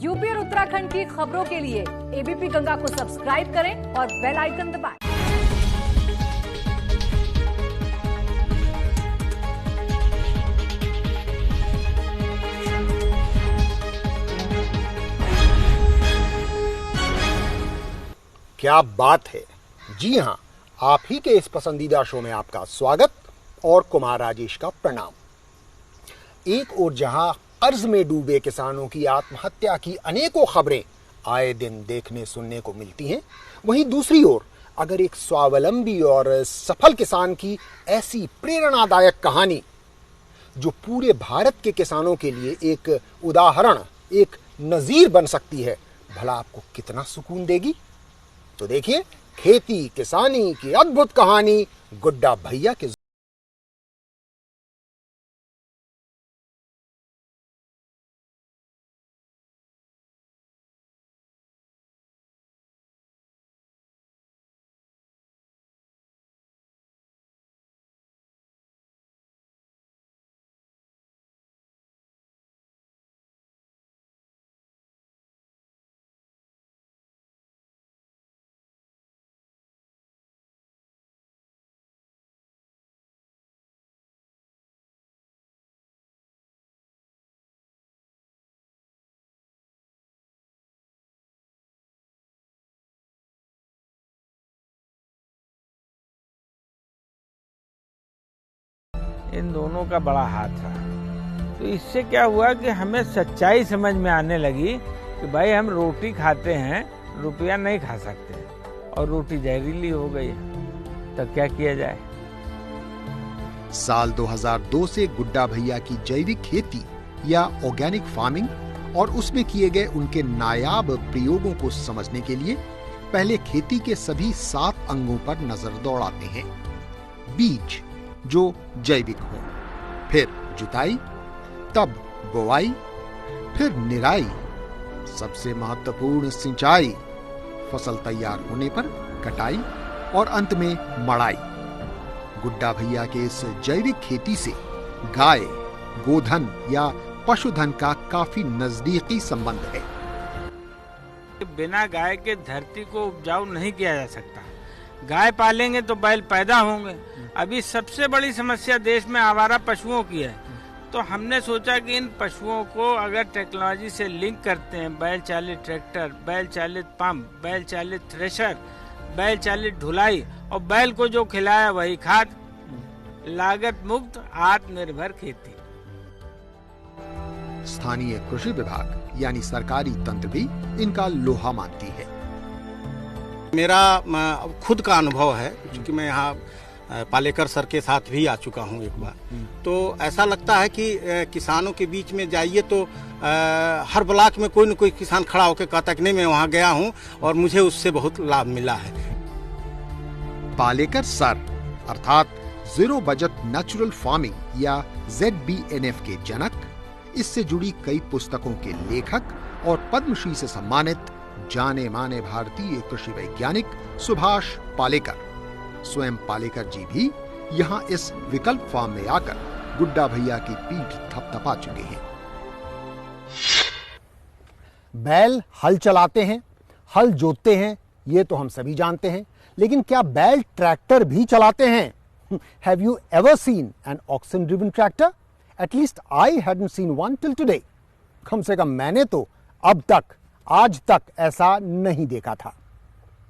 UP और उत्तराखंड की खबरों के लिए एबीपी गंगा को सब्सक्राइब करें और बेल आइकन दबाएं। क्या बात है। जी हां, आप ही के इस पसंदीदा शो में आपका स्वागत और कुमार राजेश का प्रणाम। एक ओर जहां कर्ज में डूबे किसानों की आत्महत्या की अनेकों खबरें आए दिन देखने सुनने को मिलती हैं, वहीं दूसरी ओर अगर एक स्वावलंबी और सफल किसान की ऐसी प्रेरणादायक कहानी जो पूरे भारत के किसानों के लिए एक उदाहरण, एक नजीर बन सकती है, भला आपको कितना सुकून देगी। तो देखिए खेती किसानी की अद्भुत कहानी गुड्डा भैया के। इन दोनों का बड़ा हाथ रहा। तो इससे क्या हुआ कि हमें सच्चाई समझ में आने लगी कि भाई हम रोटी खाते हैं, रुपया नहीं खा सकते, और रोटी जहरीली हो गई है, तो क्या किया जाए। साल 2002 से गुड्डा भैया की जैविक खेती या ऑर्गेनिक फार्मिंग और उसमें किए गए उनके नायाब प्रयोगों को समझने के लिए पहले खेती के सभी 7 अंगों पर नजर दौड़ाते हैं। बीज जो जैविक हो, फिर जुताई, तब बोआई, फिर निराई, सबसे महत्वपूर्ण सिंचाई, फसल तैयार होने पर कटाई और अंत में मड़ाई। गुड्डा भैया के इस जैविक खेती से गाय, गोधन या पशुधन का काफी नजदीकी संबंध है। बिना गाय के धरती को उपजाऊ नहीं किया जा सकता। गाय पालेंगे तो बैल पैदा होंगे। अभी सबसे बड़ी समस्या देश में आवारा पशुओं की है, तो हमने सोचा कि इन पशुओं को अगर टेक्नोलॉजी से लिंक करते हैं, बैल चालित ट्रैक्टर, बैल चालित पंप, बैल चालित थ्रेशर, बैल चालित ढुलाई, और बैल को जो खिलाया वही खाद, लागत मुक्त आत्मनिर्भर खेती। स्थानीय कृषि विभाग यानी सरकारी तंत्र भी इनका लोहा मानती है। मेरा खुद का अनुभव है, क्योंकि मैं यहाँ पालेकर सर के साथ भी आ चुका हूँ एक बार, तो ऐसा लगता है कि किसानों के बीच में जाइए तो हर ब्लॉक में कोई न कोई किसान खड़ा होकर कहता है कि नहीं मैं वहाँ गया हूँ और मुझे उससे बहुत लाभ मिला है। पालेकर सर अर्थात जीरो बजट नेचुरल फार्मिंग या ZBNF के जनक, इससे जुड़ी कई पुस्तकों के लेखक और पद्मश्री से सम्मानित जाने माने भारतीय कृषि वैज्ञानिक सुभाष पालेकर, स्वयं पालेकर जी भी यहाँ इस विकल्प फार्म में आकर गुड्डा भैया की पीठ थपथपा चुके हैं। बैल हल चलाते हैं, हल जोतते हैं, ये तो हम सभी जानते हैं, लेकिन क्या बैल ट्रैक्टर भी चलाते हैं? Have you ever seen an oxen driven tractor? At least I hadn't seen one till today. कम से कम मैंने तो अब तक, आज तक ऐसा नहीं देखा था।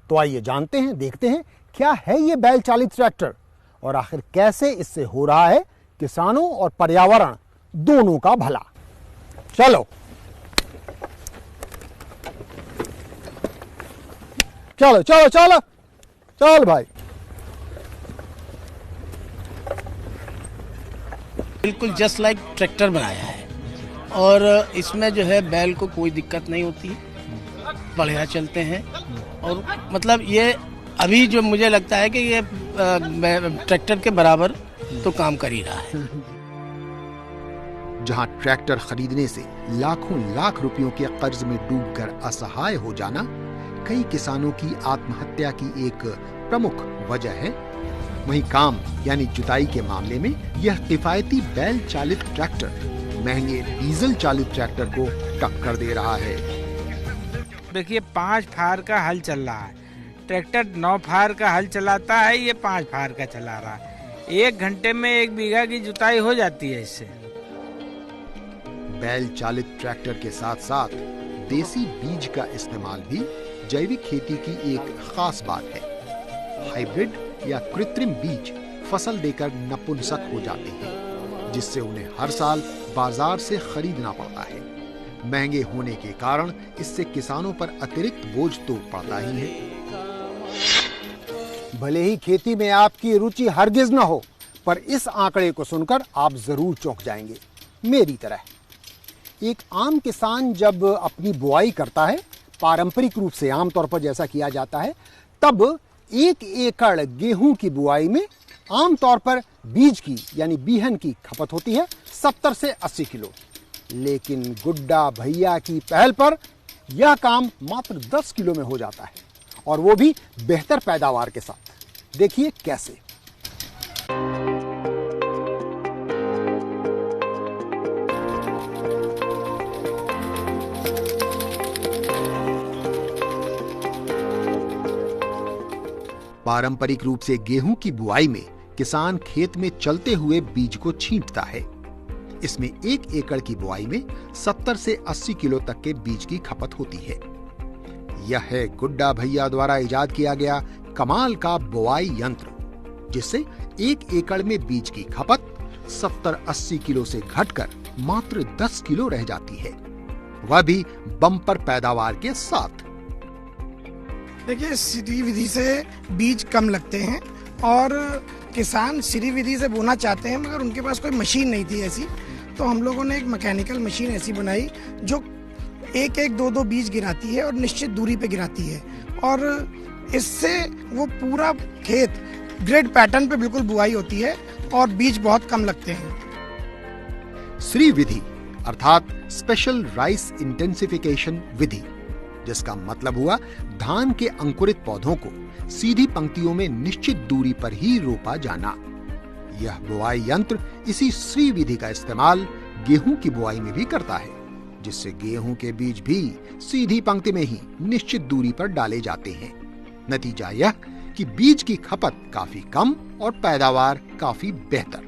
तो आइए जानते हैं, देखते हैं क्या है ये बैल चालित ट्रैक्टर और आखिर कैसे इससे हो रहा है किसानों और पर्यावरण दोनों का भला। चलो चलो चलो चलो चल भाई। बिल्कुल जस्ट लाइक ट्रैक्टर बनाया है, और इसमें जो है बैल को कोई दिक्कत नहीं होती है, बढ़िया चलते हैं। और मतलब ये अभी जो मुझे लगता है कि ये ट्रैक्टर के बराबर तो काम कर ही रहा है। जहां ट्रैक्टर खरीदने से लाखों लाख रुपयों के कर्ज में डूबकर असहाय हो जाना कई किसानों की आत्महत्या की एक प्रमुख वजह है, वहीं काम यानी जुताई के मामले में यह किफायती बैल चालित ट्रैक्टर महंगे डीजल चालित ट्रैक्टर को टक्कर दे रहा है। देखिए 5 फार का हल चल रहा है, ट्रैक्टर 9 फार का हल चलाता है, ये 5 फार का चला रहा है। 1 घंटे में 1 बीघा की जुताई हो जाती है इससे। बैल चालित ट्रैक्टर के साथ साथ देसी बीज का इस्तेमाल भी जैविक खेती की एक खास बात है। हाइब्रिड या कृत्रिम बीज फसल देकर नपुंसक हो जाते हैं, जिससे उन्हें हर साल बाजार से खरीदना पड़ता है। महंगे होने के कारण इससे किसानों पर अतिरिक्त बोझ तो पड़ता ही है। भले ही खेती में आपकी रुचि हरगिज न हो, पर इस आंकड़े को सुनकर आप जरूर चौंक जाएंगे, मेरी तरह। एक आम किसान जब अपनी बुआई करता है, पारंपरिक रूप से आमतौर पर जैसा किया जाता है, तब 1 एकड़ गेहूं की बुआई में आमतौर पर बीज की यानी बीहन की खपत होती है 70 से 80 किलो। लेकिन गुड्डा भैया की पहल पर यह काम मात्र 10 किलो में हो जाता है, और वो भी बेहतर पैदावार के साथ। देखिए कैसे। पारंपरिक रूप से गेहूं की बुआई में किसान खेत में चलते हुए बीज को छींटता है। इसमें 1 एकड़ की बुआई में 70 से 80 किलो तक के बीज की खपत होती है। यह है गुड्डा भैया द्वारा इजाद किया गया कमाल का बुआई यंत्र, जिससे 1 एकड़ में बीज की खपत 70-80 किलो से घटकर मात्र 10 किलो रह जाती है, वह भी बम्पर पैदावार के साथ। देखिए, सीधी विधि से बीज कम लगते हैं और किसान सीधी विधि से बोना चाहते हैं, मगर उनके पास कोई मशीन नहीं थी ऐसी। तो हम लोगों ने एक मैकेनिकल मशीन ऐसी बनाई जो 1-1, 2-2 बीज गिराती है और निश्चित दूरी पे गिराती है, और इससे वो पूरा खेत ग्रिड पैटर्न पे बिल्कुल बुआई होती है और बीज बहुत कम लगते हैं। श्री विधि अर्थात स्पेशल राइस इंटेंसिफिकेशन विधि, जिसका मतलब हुआ धान के अंकुरित पौधों को सीधी पंक्तियों में निश्चित दूरी पर ही रोपा जाना। यह बुआई यंत्र इसी श्री विधि का इस्तेमाल गेहूं की बुआई में भी करता है, जिससे गेहूं के बीज भी सीधी पंक्ति में ही निश्चित दूरी पर डाले जाते हैं। नतीजा यह कि बीज की खपत काफी कम और पैदावार काफी बेहतर।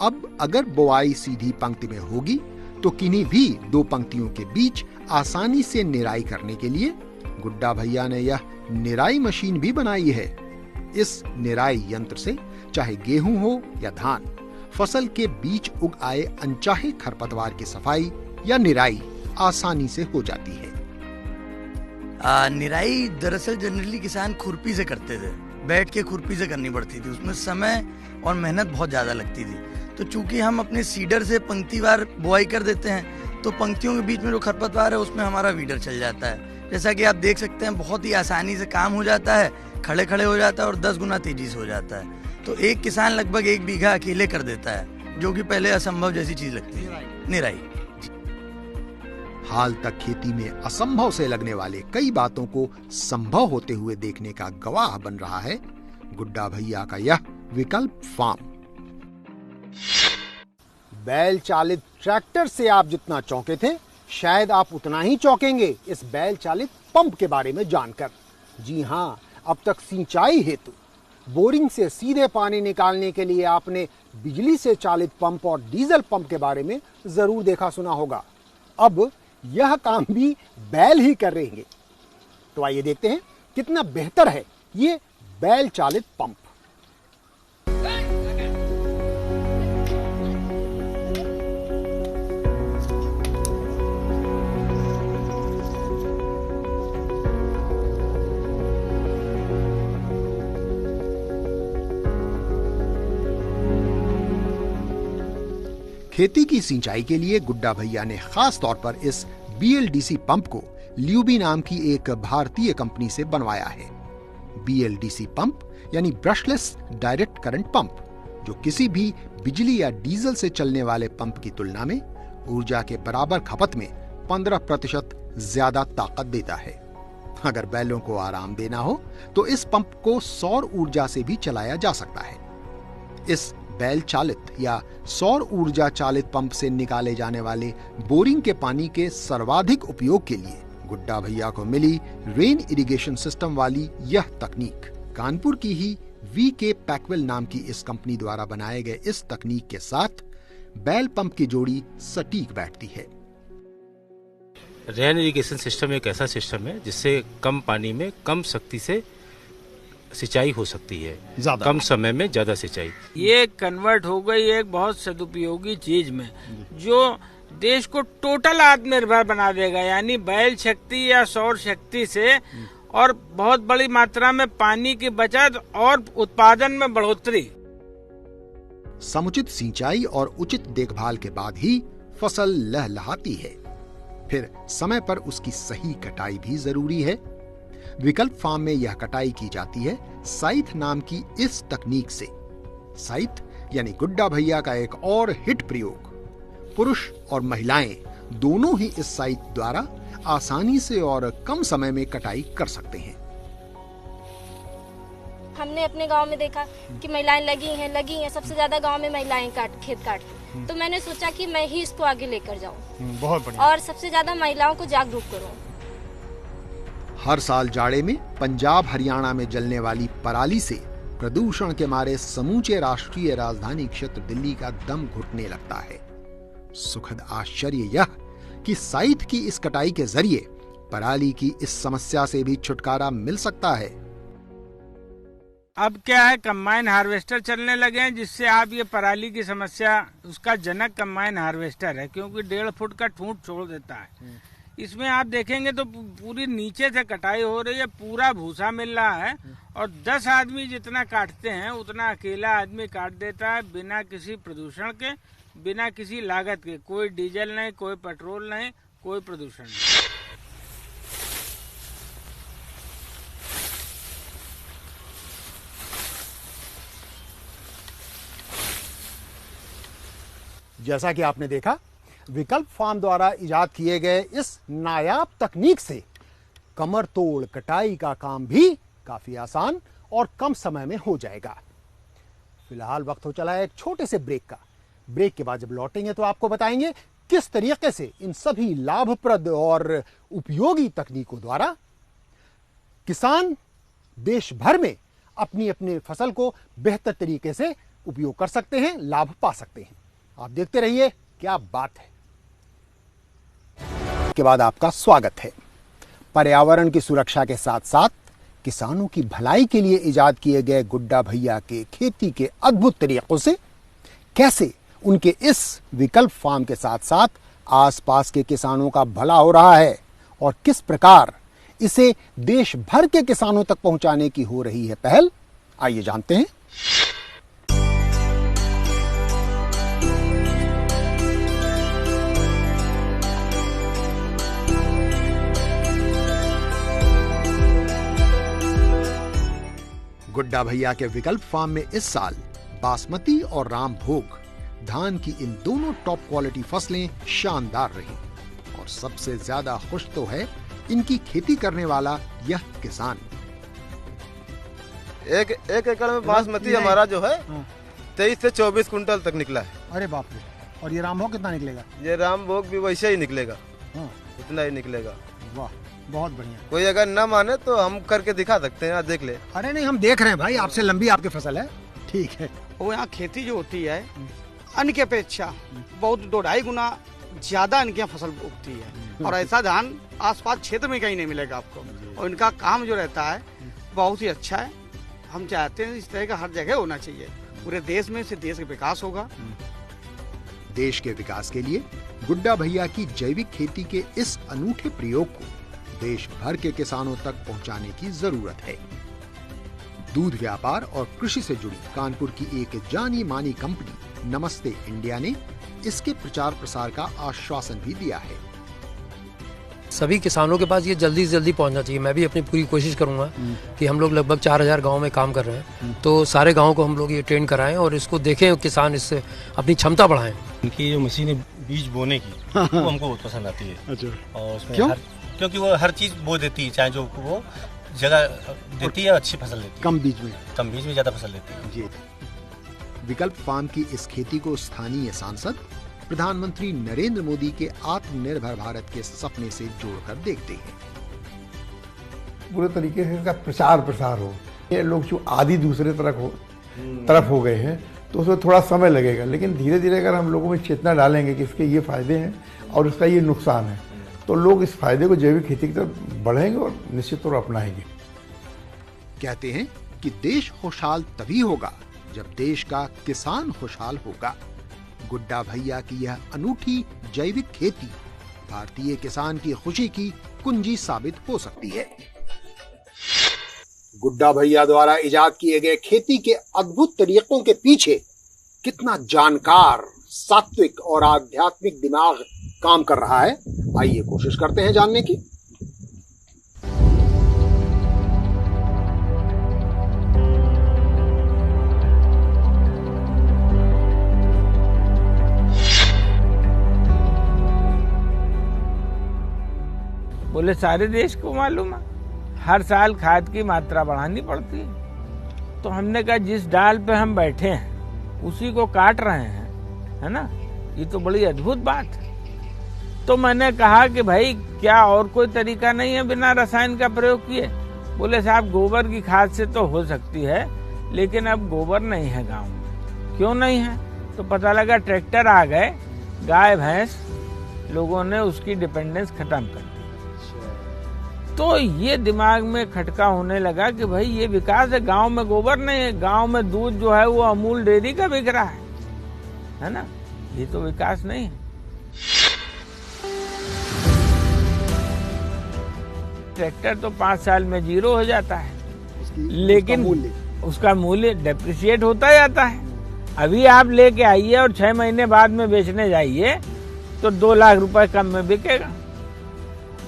अब अगर बुआई सीधी पंक्ति में होगी तो किन्हीं भी 2 पंक्तियों के बीच आसानी से निराई करने के लिए गुड्डा भैया ने यह निराई मशीन भी बनाई है। इस निराई यंत्र से चाहे गेहूं हो या धान, फसल के बीच उग आए अनचाहे खरपतवार की सफाई या निराई आसानी से हो जाती है। निराई दरअसल जनरली किसान खुरपी से करते थे, बैठ के खुरपी से करनी पड़ती थी, उसमें समय और मेहनत बहुत ज्यादा लगती थी। तो चूंकि हम अपने सीडर से पंक्तिवार बुआई कर देते हैं, तो पंक्तियों के बीच में जो खरपतवार है उसमें हमारा वीडर चल जाता है। जैसा कि आप देख सकते हैं, बहुत ही आसानी से काम हो जाता है, खड़े खड़े हो जाता है और 10 गुना तेजी से हो जाता है। तो एक किसान लगभग 1 बीघा अकेले कर देता है, जो कि पहले असंभव जैसी चीज लगती है, निराई। हाल तक खेती में असंभव से लगने वाले कई बातों को संभव होते हुए देखने का गवाह बन रहा है गुड्डा भैया का यह विकल्प फार्म। बैल चालित ट्रैक्टर से आप जितना चौंके थे, शायद आप उतना ही चौंकेंगे इस बैल चालित पंप के बारे में जानकर। जी हां, अब तक सिंचाई हेतु बोरिंग से सीधे पानी निकालने के लिए आपने बिजली से चालित पंप और डीजल पंप के बारे में जरूर देखा सुना होगा। अब यह काम भी बैल ही कर रहे हैं। तो आइए देखते हैं कितना बेहतर है ये बैल चालित पंप। खेती की सिंचाई के लिए गुड्डा भैया ने खास तौर पर इस BLDC पंप को ल्यूबी नाम की एक भारतीय कंपनी से बनवाया है। BLDC पंप यानी ब्रशलेस डायरेक्ट करंट पंप, जो किसी भी बिजली या डीजल से चलने वाले पंप की तुलना में ऊर्जा के बराबर खपत में 15% ज्यादा ताकत देता है। अगर बैलों को आराम देना हो तो इस पंप को सौर ऊर्जा से भी चलाया जा सकता है। इस बैल चालित या सौर ऊर्जा चालित पंप से निकाले जाने वाले बोरिंग के पानी के सर्वाधिक उपयोग के लिए गुड्डा भैया को मिली रेन इरिगेशन सिस्टम वाली यह तकनीक कानपुर की ही वीके पैकवेल नाम की इस कंपनी द्वारा बनाए गए इस तकनीक के साथ बैल पंप की जोड़ी सटीक बैठती है। रेन इरिगेशन सिस्टम एक ऐसा सिस्टम है जिससे कम पानी में कम शक्ति से सिंचाई हो सकती है, कम समय में ज्यादा सिंचाई। ये कन्वर्ट हो गई एक बहुत सदुपयोगी चीज में जो देश को टोटल आत्मनिर्भर बना देगा, यानी बैल शक्ति या सौर शक्ति से और बहुत बड़ी मात्रा में पानी की बचत और उत्पादन में बढ़ोतरी। समुचित सिंचाई और उचित देखभाल के बाद ही फसल लहलहाती है। फिर समय पर उसकी सही कटाई भी जरूरी है। विकल्प फार्म में यह कटाई की जाती है साइथ नाम की इस तकनीक से। साइथ यानी गुड्डा भैया का एक और हिट प्रयोग। पुरुष और महिलाएं दोनों ही इस साइथ द्वारा आसानी से और कम समय में कटाई कर सकते हैं। हमने अपने गांव में देखा कि महिलाएं लगी हैं, सबसे ज्यादा गांव में महिलाएं खेत काटती। तो मैंने सोचा कि मैं ही इसको आगे लेकर जाऊं। बहुत बढ़िया। और सबसे ज्यादा महिलाओं को जागरूक करूं। हर साल जाड़े में पंजाब हरियाणा में जलने वाली पराली से प्रदूषण के मारे समूचे राष्ट्रीय राजधानी क्षेत्र दिल्ली का दम घुटने लगता है। सुखद आश्चर्य यह कि साइथ की इस कटाई के जरिए पराली की इस समस्या से भी छुटकारा मिल सकता है। अब क्या है, कंबाइन हार्वेस्टर चलने लगे हैं जिससे आप ये पराली की समस्या, उसका जनक कंबाइन हार्वेस्टर है क्योंकि 1.5 फुट का ठूंठ छोड़ देता है। इसमें आप देखेंगे तो पूरी नीचे से कटाई हो रही है, पूरा भूसा मिल रहा है और 10 आदमी जितना काटते हैं उतना अकेला आदमी काट देता है बिना किसी प्रदूषण के, बिना किसी लागत के। कोई डीजल नहीं, कोई पेट्रोल नहीं, कोई प्रदूषण नहीं। जैसा कि आपने देखा, विकल्प फार्म द्वारा इजाद किए गए इस नायाब तकनीक से कमर तोड़ कटाई का काम भी काफी आसान और कम समय में हो जाएगा। फिलहाल वक्त हो चला है एक छोटे से ब्रेक का। ब्रेक के बाद जब लौटेंगे तो आपको बताएंगे किस तरीके से इन सभी लाभप्रद और उपयोगी तकनीकों द्वारा किसान देश भर में अपनी अपनी फसल को बेहतर तरीके से उपयोग कर सकते हैं, लाभ पा सकते हैं। आप देखते रहिए, क्या बात है। के बाद आपका स्वागत है। पर्यावरण की सुरक्षा के साथ साथ किसानों की भलाई के लिए इजाद किए गए गुड्डा भैया के खेती के अद्भुत तरीकों से कैसे उनके इस विकल्प फार्म के साथ साथ आसपास के किसानों का भला हो रहा है और किस प्रकार इसे देश भर के किसानों तक पहुंचाने की हो रही है पहल, आइए जानते हैं। गुड्डा भैया के विकल्प फार्म में इस साल बासमती और रामभोग धान की इन दोनों टॉप क्वालिटी फसलें शानदार रही और सबसे ज्यादा खुश तो है इनकी खेती करने वाला यह किसान। एक एकड़ में बासमती हमारा जो है 23 से 24 कुंटल तक निकला है। अरे बाप रे। और ये रामभोग कितना निकलेगा? ये रामभोग भी वैसे ही निकलेगा, उतना ही निकलेगा। वाह, बहुत बढ़िया। कोई अगर न माने तो हम करके दिखा सकते हैं, देख ले। अरे नहीं, हम देख रहे हैं भाई, आपसे लंबी आपकी फसल है। ठीक है। वो यहाँ खेती जो होती है अन्न की अपेक्षा बहुत 2-2.5 गुना ज्यादा अन्न की फसल उगती है और ऐसा धान आसपास क्षेत्र में कहीं नहीं मिलेगा आपको। और इनका काम जो रहता है बहुत ही अच्छा है। हम चाहते हैं इस तरह का हर जगह होना चाहिए पूरे देश में, से देश का विकास होगा। देश के विकास के लिए गुड्डा भैया की जैविक खेती के इस अनूठे प्रयोग को देश भर के किसानों तक पहुंचाने की जरूरत है। दूध व्यापार और कृषि से जुड़ी कानपुर की एक जानी मानी कंपनी नमस्ते इंडिया ने इसके प्रचार प्रसार का आश्वासन भी दिया है। सभी किसानों के पास ये जल्दी से जल्दी पहुंचना चाहिए। मैं भी अपनी पूरी कोशिश करूंगा कि हम लोग लगभग 4000 गांव में काम कर रहे हैं, तो सारे गांव को हम लोग ये ट्रेन कराएं और इसको देखें, किसान इससे अपनी क्षमता बढ़ाएं। इनकी जो मशीन है बीज बोने की वो हमको बहुत पसंद आती है। अच्छा। और उसमें क्योंकि वो हर चीज बो देती है, चाहे जो वो जगह देती है, अच्छी फसल देती है। कम बीज में ज्यादा फसल देती है। जी। विकल्प फार्म की इस खेती को स्थानीय सांसद प्रधानमंत्री नरेंद्र मोदी के आत्मनिर्भर भारत के सपने से जोड़कर देखते हैं। पूरे तरीके से इसका प्रचार प्रसार हो। ये लोग जो आदि दूसरे तरफ हो गए हैं तो उसमें थोड़ा समय लगेगा, लेकिन धीरे धीरे अगर हम लोगों में चेतना डालेंगे कि इसके ये फायदे हैं और इसका ये नुकसान है, तो लोग इस फायदे को जैविक खेती की तरफ बढ़ेंगे और निश्चित तौर अपनाएंगे। कहते हैं कि देश खुशहाल तभी होगा जब देश का किसान खुशहाल होगा। गुड्डा भैया की यह अनूठी जैविक खेती भारतीय किसान की खुशी की कुंजी साबित हो सकती है। गुड्डा भैया द्वारा इजाद किए गए खेती के अद्भुत तरीकों के पीछे कितना जानकार, सात्विक और आध्यात्मिक दिमाग काम कर रहा है, आइए कोशिश करते हैं जानने की। बोले सारे देश को मालूम है, हर साल खाद की मात्रा बढ़ानी पड़ती है। तो हमने कहा जिस डाल पे हम बैठे हैं उसी को काट रहे हैं, है ना, ये तो बड़ी अद्भुत बात है। तो मैंने कहा कि भाई क्या और कोई तरीका नहीं है बिना रसायन का प्रयोग किए? बोले साहब गोबर की खाद से तो हो सकती है, लेकिन अब गोबर नहीं है गांव में। क्यों नहीं है? तो पता लगा ट्रैक्टर आ गए, गाय भैंस लोगों ने उसकी डिपेंडेंस खत्म कर दी। तो ये दिमाग में खटका होने लगा कि भाई ये विकास है, गांव में गोबर नहीं है, गांव में दूध जो है वो अमूल डेयरी का बिक रहा है ना, ये तो विकास नहीं है। ट्रैक्टर तो 5 साल में 0 हो जाता है, लेकिन उसका मूल्य डेप्रिशिएट होता जाता है। अभी आप लेके आइए और 6 महीने बाद में बेचने जाइए तो 2 लाख रुपए कम में बिकेगा।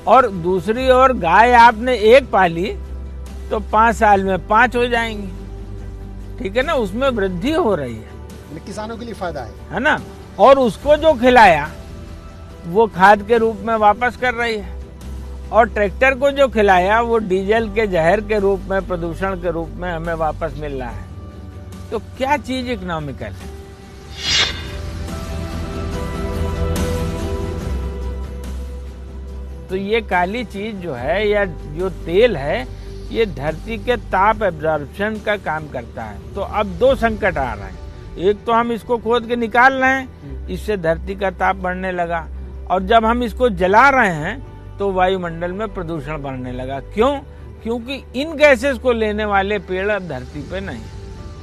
और दूसरी ओर गाय आपने 1 पाली तो 5 साल में 5 हो जाएंगी, ठीक है ना, उसमें वृद्धि हो रही है, किसानों के लिए फायदा है ना। और उसको जो खिलाया वो खाद के रूप में वापस कर रही है, और ट्रैक्टर को जो खिलाया वो डीजल के जहर के रूप में, प्रदूषण के रूप में हमें वापस मिल रहा है। तो क्या चीज इकोनॉमिकल है? तो ये काली चीज जो है या जो तेल है ये धरती के ताप एब्जॉर्प्शन का काम करता है। तो अब 2 संकट आ रहे हैं, एक तो हम इसको खोद के निकाल रहे हैं, इससे धरती का ताप बढ़ने लगा, और जब हम इसको जला रहे हैं तो वायुमंडल में प्रदूषण बढ़ने लगा। क्यों? क्योंकि इन गैसेस को लेने वाले पेड़ अब धरती पे नहीं,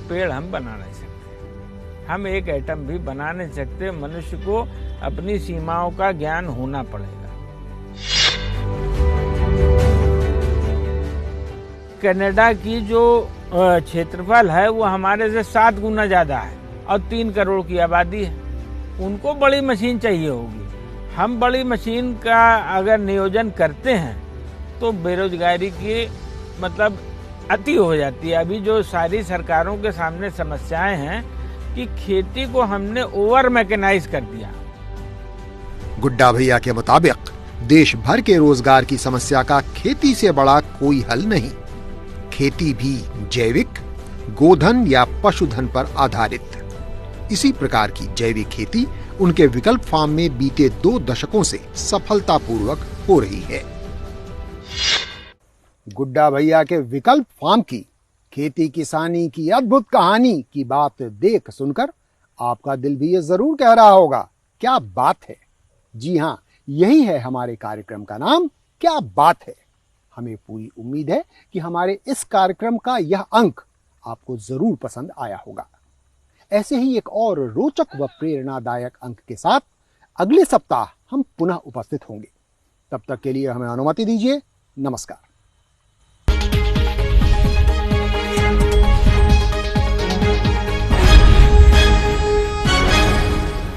पेड़ हम बना नहीं सकते, हम एक एटम भी बना नहीं सकते। मनुष्य को अपनी सीमाओं का ज्ञान होना पड़ेगा। कनाडा की जो क्षेत्रफल है वो हमारे से 7 गुना ज्यादा है और 3 करोड़ की आबादी है। उनको बड़ी मशीन चाहिए होगी। हम बड़ी मशीन का अगर नियोजन करते हैं तो बेरोजगारी की मतलब अति हो जाती है। अभी जो सारी सरकारों के सामने समस्याएं हैं कि खेती को हमने ओवर मैकेनाइज कर दिया। गुड्डा भैया के मुताबिक देश भर के रोजगार की समस्या का खेती से बड़ा कोई हल नहीं। खेती भी जैविक, गोधन या पशुधन पर आधारित। इसी प्रकार की जैविक खेती उनके विकल्प फार्म में बीते 2 दशकों से सफलतापूर्वक हो रही है। गुड्डा भैया के विकल्प फार्म की खेती किसानी की अद्भुत कहानी की बात देख सुनकर आपका दिल भी ये जरूर कह रहा होगा, क्या बात है। जी हाँ, यही है हमारे कार्यक्रम का नाम, क्या बात है। हमें पूरी उम्मीद है कि हमारे इस कार्यक्रम का यह अंक आपको जरूर पसंद आया होगा। ऐसे ही एक और रोचक व प्रेरणादायक अंक के साथ अगले सप्ताह हम पुनः उपस्थित होंगे। तब तक के लिए हमें अनुमति दीजिए। नमस्कार।